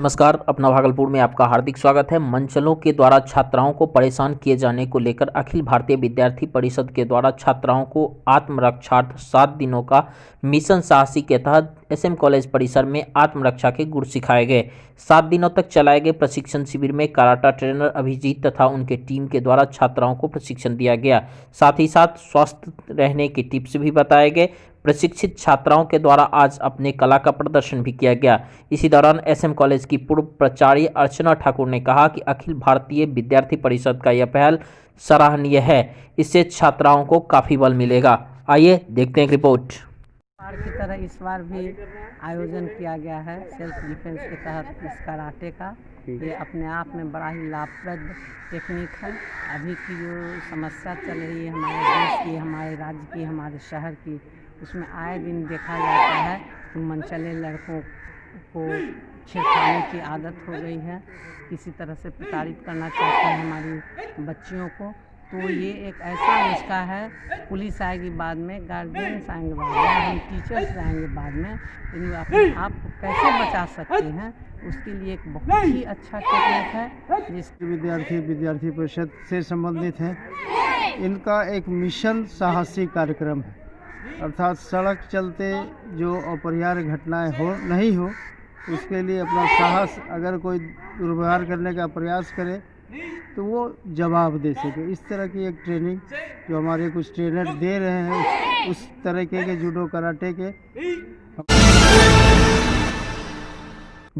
नमस्कार, अपना भागलपुर में आपका हार्दिक स्वागत है। मंचलों के द्वारा छात्राओं को परेशान किए जाने को लेकर अखिल भारतीय विद्यार्थी परिषद के द्वारा छात्राओं को आत्मरक्षार्थ 7 दिनों का मिशन साहसी के तहत एसएम कॉलेज परिसर में आत्मरक्षा के गुर सिखाए गए। 7 दिनों तक चलाए गए प्रशिक्षण शिविर में कराटा ट्रेनर अभिजीत तथा उनके टीम के द्वारा छात्राओं को प्रशिक्षण दिया गया। साथ ही साथ स्वस्थ रहने के टिप्स भी बताए गए। प्रशिक्षित छात्राओं के द्वारा आज अपने कला का प्रदर्शन भी किया गया। इसी दौरान एसएम कॉलेज की पूर्व प्राचार्य अर्चना ठाकुर ने कहा कि अखिल भारतीय विद्यार्थी परिषद का यह पहल सराहनीय है, इससे छात्राओं को काफी बल मिलेगा। आइए देखते हैं एक रिपोर्ट। की तरह इस बार भी आयोजन किया गया है सेल्फ डिफेंस के तहत इस कराटे का। ये अपने आप में बड़ा ही लाभप्रद टेक्निक है। अभी की जो समस्या चल रही है हमारे देश की, हमारे राज्य की, हमारे शहर की, उसमें आए दिन देखा जाता है कि मनचले लड़कों को छेड़खानी की आदत हो गई है, किसी तरह से प्रताड़ित करना चाहते हैं हमारी बच्चियों को। तो ये एक ऐसा नुस्खा है, पुलिस आएगी बाद में, गार्जियंस आएंगे बाद में, हम टीचर्स आएंगे बाद में, इन अपने आप को कैसे बचा सकते हैं उसके लिए एक बहुत ही अच्छा टेक्निक है। जिसके विद्यार्थी परिषद से संबंधित है, इनका एक मिशन साहसी कार्यक्रम है, अर्थात सड़क चलते जो अपरिहार्य घटनाएं नहीं हो उसके लिए अपना साहस, अगर कोई दुर्व्यवहार करने का प्रयास करे तो वो जवाब दे सके। इस तरह की एक ट्रेनिंग जो हमारे कुछ ट्रेनर दे रहे हैं उस तरीके के जूडो कराटे के।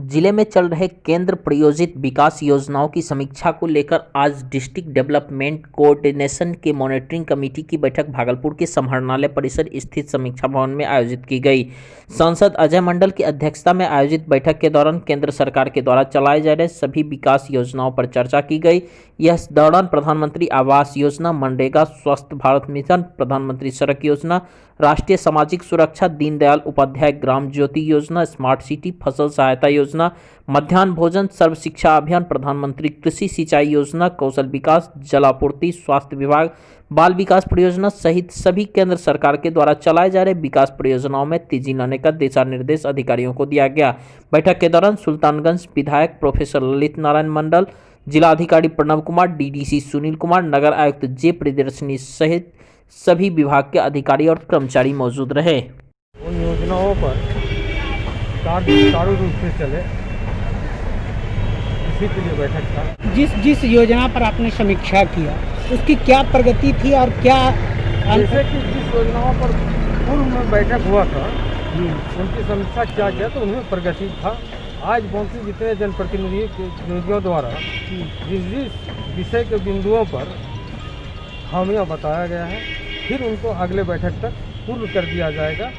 जिले में चल रहे केंद्र प्रायोजित विकास योजनाओं की समीक्षा को लेकर आज डिस्ट्रिक्ट डेवलपमेंट कोऑर्डिनेशन के मॉनिटरिंग कमेटी की बैठक भागलपुर के समाहरणालय परिसर स्थित समीक्षा भवन में आयोजित की गई। सांसद अजय मंडल की अध्यक्षता में आयोजित बैठक के दौरान केंद्र सरकार के द्वारा चलाए जा रहे सभी विकास योजनाओं पर चर्चा की गई। इस दौरान प्रधानमंत्री आवास योजना, मनरेगा, स्वस्थ भारत मिशन, प्रधानमंत्री सड़क योजना, राष्ट्रीय सामाजिक सुरक्षा, दीनदयाल उपाध्याय ग्राम ज्योति योजना, स्मार्ट सिटी, फसल सहायता योजना, मध्याह्न भोजन, सर्व शिक्षा अभियान, प्रधानमंत्री कृषि सिंचाई योजना, कौशल विकास, जलापूर्ति, स्वास्थ्य विभाग, बाल विकास परियोजना सहित सभी केंद्र सरकार के द्वारा चलाए जा रहे विकास परियोजनाओं में तेजी लाने का दिशा निर्देश अधिकारियों को दिया गया। बैठक के दौरान सुल्तानगंज विधायक प्रोफेसर ललित नारायण मंडल, जिला अधिकारी प्रणव कुमार, डीडीसी सुनील कुमार, नगर आयुक्त जे प्रियदर्शनी सहित सभी विभाग के अधिकारी और कर्मचारी मौजूद रहे। उन योजनाओं पर सुचारू रूप से चले, इसी के लिए बैठक था। जिस योजना पर आपने समीक्षा किया उसकी क्या प्रगति थी और क्या, जैसे कि जिस योजनाओं पर पूर्व में बैठक हुआ था उनकी समीक्षा किया गया तो उनमें प्रगति था। आज पहुंची जितने जनप्रतिनिधियों द्वारा जिस विषय के बिंदुओं पर खामियां बताया गया है, फिर उनको अगले बैठक तक पूर्ण कर दिया जाएगा।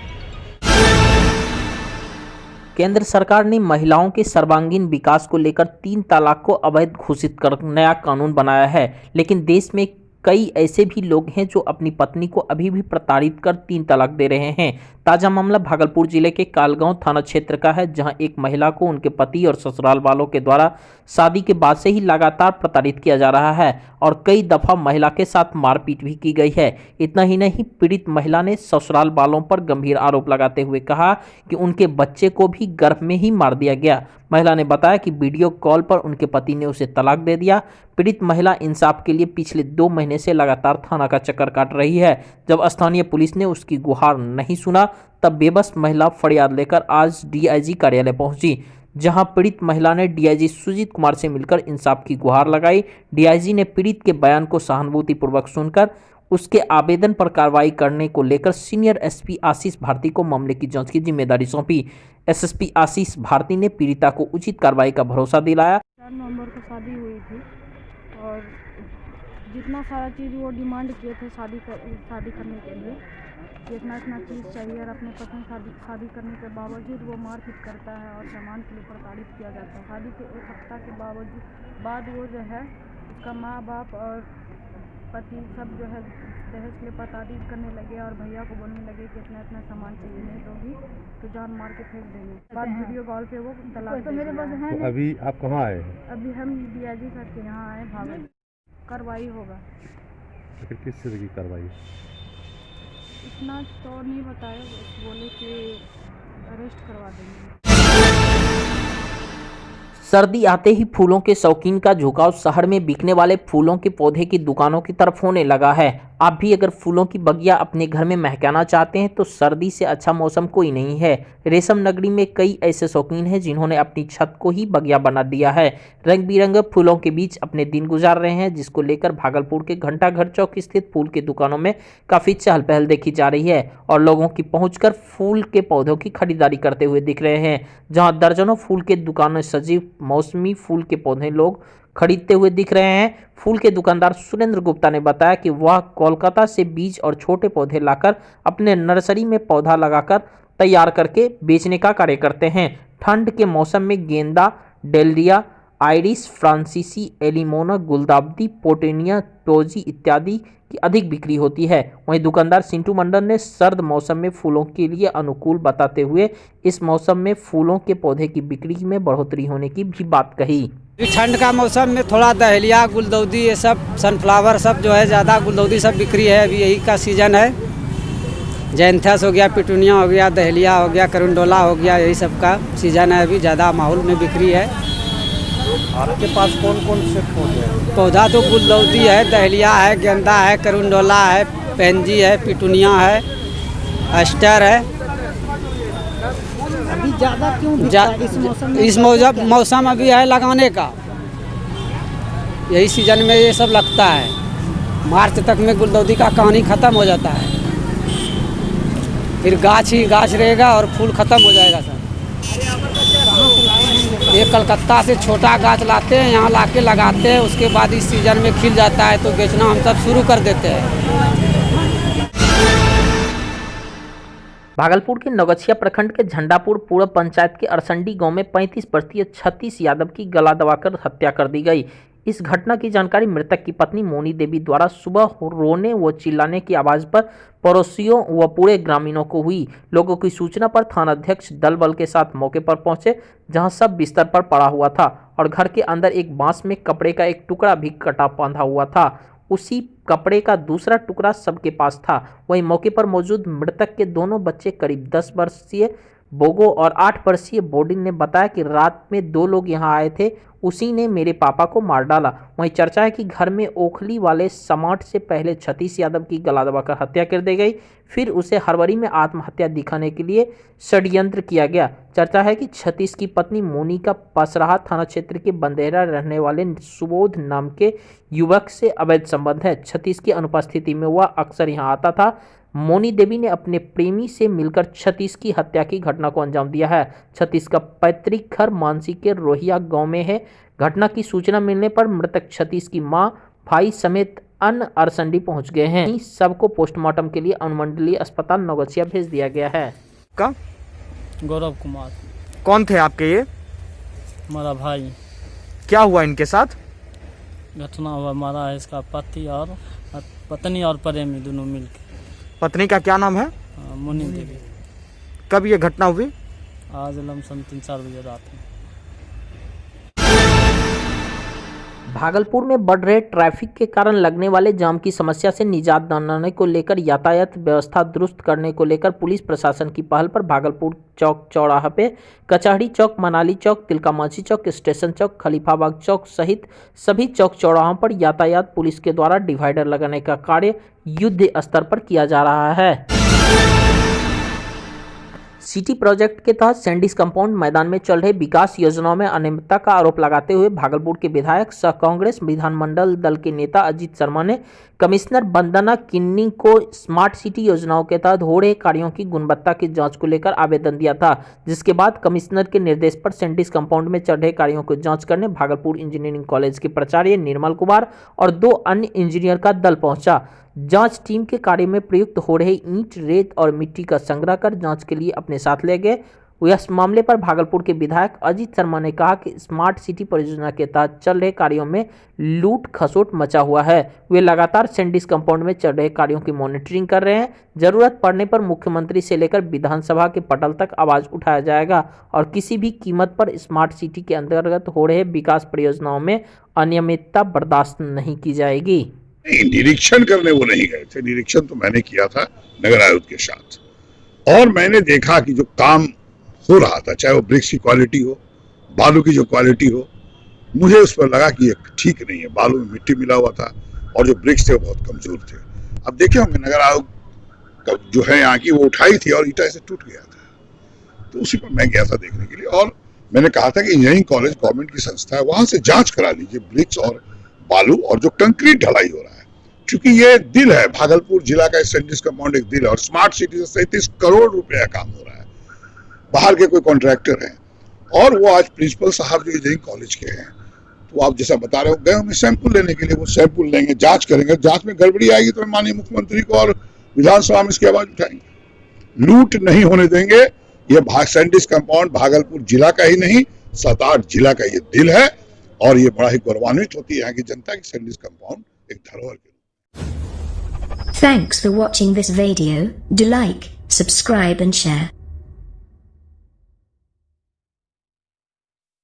केंद्र सरकार ने महिलाओं के सर्वांगीण विकास को लेकर 3 तलाक को अवैध घोषित कर नया कानून बनाया है, लेकिन देश में कई ऐसे भी लोग हैं जो अपनी पत्नी को अभी भी प्रताड़ित कर 3 तलाक दे रहे हैं। ताजा मामला भागलपुर जिले के कालगांव थाना क्षेत्र का है, जहां एक महिला को उनके पति और ससुराल वालों के द्वारा शादी के बाद से ही लगातार प्रताड़ित किया जा रहा है और कई दफा महिला के साथ मारपीट भी की गई है। इतना ही नहीं, पीड़ित महिला ने ससुराल वालों पर गंभीर आरोप लगाते हुए कहा कि उनके बच्चे को भी गर्भ में ही मार दिया गया। महिला ने बताया कि वीडियो कॉल पर उनके पति ने उसे तलाक दे दिया। पीड़ित महिला इंसाफ के लिए पिछले 2 महीने से लगातार थाना का चक्कर काट रही है। जब स्थानीय पुलिस ने उसकी गुहार नहीं सुना, तब बेबस महिला फरियाद लेकर आज डीआईजी कार्यालय पहुंची, जहां पीड़ित महिला ने डीआईजी सुजीत कुमार से मिलकर इंसाफ की गुहार लगाई। डीआईजी ने पीड़ित के बयान को सहानुभूतिपूर्वक सुनकर उसके आवेदन पर कार्रवाई करने को लेकर सीनियर एसपी आशीष भारती को मामले की जांच की जिम्मेदारी सौंपी। एसएसपी आशीष भारती ने पीड़िता को उचित कार्रवाई का भरोसा दिलाया। 4 नवंबर को शादी हुई थी और जितना सारा चीज़ वो डिमांड किए थे शादी करने के लिए, इतना चीज़ चाहिए और अपने पत्नी शादी करने के बावजूद वो मारपीट करता है और सामान के लिए प्रताड़ित किया जाता है। शादी के 1 हफ्ता के बाद वो जो है उसका माँ बाप और पति सब जो है दहेज के लिए प्रताड़ित करने लगे और भैया को बोलने लगे कि इतना सामान चाहिए, नहीं दोगी तो जान मार के फेंक देंगे। बाद वीडियो कॉल पे वो तलाक तो मेरे पास है। तो अभी आप कहाँ आए हैं? अभी हम डीआईजी सर के यहाँ आए भागल। कार्रवाई होगा। लेकिन किस तरह की कार्रवाई? इतना तो नहीं बताया, बोले कि अरेस्ट करवा देंगे। सर्दी आते ही फूलों के शौकीन का झुकाव शहर में बिकने वाले फूलों के पौधे की दुकानों की तरफ होने लगा है। आप भी अगर फूलों की बगिया अपने घर में महकाना चाहते हैं तो सर्दी से अच्छा मौसम कोई नहीं है। रेशम नगरी में कई ऐसे शौकीन हैं जिन्होंने अपनी छत को ही बगिया बना दिया है। रंग बिरंगे फूलों के बीच अपने दिन गुजार रहे हैं, जिसको लेकर भागलपुर के घंटाघर चौक स्थित फूल की दुकानों में काफी चहल पहल देखी जा रही है और लोगों की पहुंचकर फूल के पौधों की खरीदारी करते हुए दिख रहे हैं। जहां दर्जनों फूल के दुकानें सजी मौसमी फूल के पौधे लोग खरीदते हुए दिख रहे हैं। फूल के दुकानदार सुरेंद्र गुप्ता ने बताया कि वह कोलकाता से बीज और छोटे पौधे लाकर अपने नर्सरी में पौधा लगाकर तैयार करके बेचने का कार्य करते हैं। ठंड के मौसम में गेंदा, डेलिया, आइरिस फ्रांसीसी, एलिमोना, गुलदावदी, पोटेनिया, टोजी इत्यादि की अधिक बिक्री होती है। वहीं दुकानदार सिंटू मंडल ने सर्द मौसम में फूलों के लिए अनुकूल बताते हुए इस मौसम में फूलों के पौधे की बिक्री में बढ़ोतरी होने की भी बात कही। ठंड का मौसम में थोड़ा दहलिया, गुलदाउदी, ये सब सनफ्लावर सब जो है ज़्यादा गुलदाउदी सब बिक्री है। अभी यही का सीज़न है। जैंथस हो गया, पिटूनिया हो गया, दहलिया हो गया, करुंडोला हो गया, यही सब का सीज़न है। अभी ज़्यादा माहौल में बिक्री है। आपके पास कौन कौन से पौधे हैं? पौधा तो गुलदाउदी है, दहलिया है, गेंदा है, करुंडोला है, पेंजी है, पिटूनिया है, अस्टर है। अभी ज़्यादा क्यों बिकता है इस मौसम में? इस मौसम अभी है लगाने का। यही सीजन में ये सब लगता है। मार्च तक में गुलदाउदी का कहानी ख़त्म हो जाता है। फिर गाछ ही गाछ रहेगा और फूल ख़त्म हो जाएगा सर। ये कलकत्ता से छोटा गाछ लाते हैं, यहाँ लाके लगाते हैं, उसके बाद इस सीजन में खिल जाता है तो बेचना हम सब शुरू कर देते हैं। भागलपुर के नौगछिया प्रखंड के झंडापुर पूर्व पंचायत के अरसंडी गांव में 35 वर्षीय सतीश यादव की गला दबाकर हत्या कर दी गई। इस घटना की जानकारी मृतक की पत्नी मोनी देवी द्वारा सुबह रोने व चिल्लाने की आवाज पर पड़ोसियों व पूरे ग्रामीणों को हुई। लोगों की सूचना पर थानाध्यक्ष दल बल के साथ मौके पर पहुंचे, जहां सब बिस्तर पर पड़ा हुआ था और घर के अंदर एक बांस में कपड़े का एक टुकड़ा भी कटा बांधा हुआ था। उसी कपड़े का दूसरा टुकड़ा सबके पास था। वहीं मौके पर मौजूद मृतक के दोनों बच्चे करीब 10 वर्षीय बोगो और 8 वर्षीय बोडिन ने बताया कि रात में 2 लोग यहां आए थे, उसी ने मेरे पापा को मार डाला। वहीं चर्चा है कि घर में ओखली वाले समाट से पहले सतीश यादव की गला दबाकर हत्या कर दी गई, फिर उसे हरवरी में आत्महत्या दिखाने के लिए षड्यंत्र किया गया। चर्चा है कि सतीश की पत्नी मोनी का पसराहा थाना क्षेत्र के बंदेरा रहने वाले सुबोध नाम के युवक से अवैध संबंध है। सतीश की अनुपस्थिति में वह अक्सर यहाँ आता था। मोनी देवी ने अपने प्रेमी से मिलकर सतीश की हत्या की घटना को अंजाम दिया है। सतीश का पैतृक घर मानसी के रोहिया गांव में है। घटना की सूचना मिलने पर मृतक सतीश की मां, भाई समेत अन्य अरसंडी पहुंच गए हैं। सबको पोस्टमार्टम के लिए अनुमंडलीय अस्पताल नौगछिया भेज दिया गया है। का गौरव कुमार कौन थे आपके ये? हमारा भाई। क्या हुआ इनके साथ? घटना हुआ, मारा है इसका पत्नी और प्रेमी दोनों मिलकर। पत्नी का क्या नाम है? मोनी देवी। कब ये घटना हुई? आज लमसम 3-4 बजे रात में। भागलपुर में बढ़ रहे ट्रैफिक के कारण लगने वाले जाम की समस्या से निजात दिलाने को लेकर यातायात व्यवस्था दुरुस्त करने को लेकर पुलिस प्रशासन की पहल पर भागलपुर चौक चौराहा पे कचहरी चौक, मनाली चौक, तिलका मांझी चौक, स्टेशन चौक, खलीफाबाग चौक सहित सभी चौक चौराहों पर यातायात पुलिस के द्वारा डिवाइडर लगाने का कार्य युद्ध स्तर पर किया जा रहा है। सिटी प्रोजेक्ट के तहत सैंडिस कंपाउंड मैदान में चल रहे विकास योजनाओं में अनियमितता का आरोप लगाते हुए भागलपुर के विधायक सह कांग्रेस विधानमंडल दल के नेता अजीत शर्मा ने कमिश्नर वंदना किन्नी को स्मार्ट सिटी योजनाओं के तहत हो रहे कार्यों की गुणवत्ता की जांच को लेकर आवेदन दिया था, जिसके बाद कमिश्नर के निर्देश पर सैंडिस कंपाउंड में चल रहे कार्यों को जांच करने भागलपुर इंजीनियरिंग कॉलेज के प्राचार्य निर्मल कुमार और 2 अन्य इंजीनियर का दल पहुंचा। जांच टीम के कार्य में प्रयुक्त हो रहे ईंट, रेत और मिट्टी का संग्रह कर जांच के लिए अपने साथ ले गए। इस मामले पर भागलपुर के विधायक अजीत शर्मा ने कहा कि स्मार्ट सिटी परियोजना के तहत चल रहे कार्यों में लूट खसोट मचा हुआ है। वे लगातार सैंडिस कंपाउंड में चल रहे कार्यों की मॉनिटरिंग कर रहे हैं। जरूरत पड़ने पर मुख्यमंत्री से लेकर विधानसभा के पटल तक आवाज उठाया जाएगा और किसी भी कीमत पर स्मार्ट सिटी के अंतर्गत हो रहे विकास परियोजनाओं में अनियमितता बर्दाश्त नहीं की जाएगी। निरीक्षण करने वो नहीं गए थे। निरीक्षण तो मैंने किया था नगर आयुक्त के साथ और मैंने देखा कि जो काम हो रहा था, चाहे वो ब्रिक्स की क्वालिटी हो, बालू की जो क्वालिटी हो, मुझे उस पर लगा कि ये ठीक नहीं है। बालू में मिट्टी मिला हुआ था और जो ब्रिक्स थे वो बहुत कमजोर थे। अब देखे होंगे नगर आयोग जो है यहाँ की, वो उठाई थी और ईटा से टूट गया था। तो उसी पर मैं गया था देखने के लिए और मैंने कहा था कि इंजीनियरिंग कॉलेज गवर्नमेंट की संस्था है, वहां से जांच करा लीजिए ब्रिक्स और बालू और जो कंक्रीट ढलाई हो रहा है, क्योंकि ये दिल है भागलपुर जिला का। सेंडिस कंपाउंड एक दिल है और स्मार्ट सिटी से 37 करोड़ रुपए का काम हो रहा है। बाहर के कोई कॉन्ट्रैक्टर हैं और वो आज प्रिंसिपल साहब जो इंजीनियरिंग कॉलेज के हैं, तो आप जैसा बता रहे हो, गए होंगे सैंपल लेने के लिए। वो सैंपल लेंगे, जांच करेंगे, जांच में गड़बड़ी आएगी तो माननीय मुख्यमंत्री को और विधानसभा में इसकी आवाज उठाएंगे। लूट नहीं होने देंगे। ये सैंडिस कंपाउंड भागलपुर जिला का ही नहीं, 7-8 जिला का ये दिल है और ये बड़ा ही गौरवान्वित होती है यहाँ की जनता की सैंडिस कंपाउंड एक धरोहर के। Thanks for watching this video. Do like, subscribe and share.